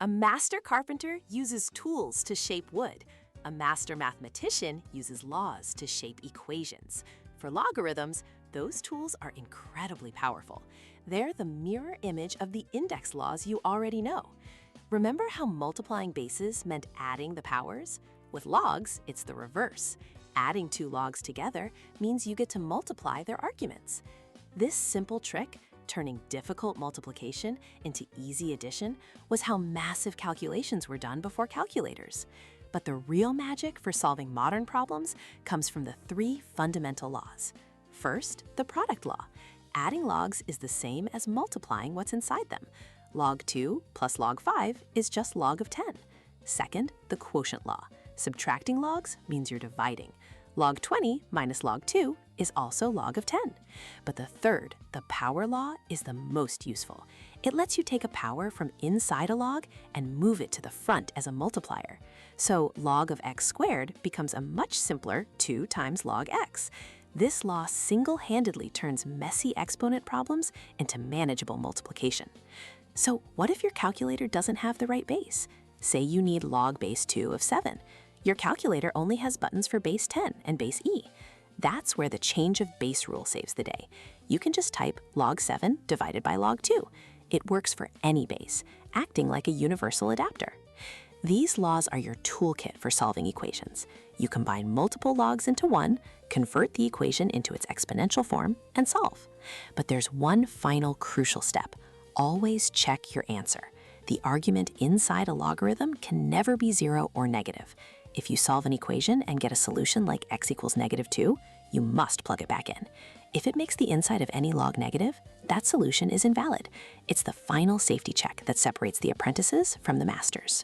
A master carpenter uses tools to shape wood. A master mathematician uses laws to shape equations. For logarithms, those tools are incredibly powerful. They're the mirror image of the index laws you already know. Remember how multiplying bases meant adding the powers? With logs, it's the reverse. Adding two logs together means you get to multiply their arguments. This simple trick, turning difficult multiplication into easy addition, was how massive calculations were done before calculators. But the real magic for solving modern problems comes from the three fundamental laws. First, the product law. Adding logs is the same as multiplying what's inside them. Log 2 plus log 5 is just log of 10. Second, the quotient law. Subtracting logs means you're dividing. Log 20 minus log 2 is also log of 10. But the third, the power law, is the most useful. It lets you take a power from inside a log and move it to the front as a multiplier. So log of x squared becomes a much simpler 2 times log x. This law single-handedly turns messy exponent problems into manageable multiplication. So what if your calculator doesn't have the right base? Say you need log base 2 of 7. Your calculator only has buttons for base 10 and base e. That's where the change of base rule saves the day. You can just type log 7 divided by log 2. It works for any base, acting like a universal adapter. These laws are your toolkit for solving equations. You combine multiple logs into one, convert the equation into its exponential form, and solve. But there's one final crucial step. Always check your answer. The argument inside a logarithm can never be 0 or negative. If you solve an equation and get a solution like x equals -2, you must plug it back in. If it makes the inside of any log negative, that solution is invalid. It's the final safety check that separates the apprentices from the masters.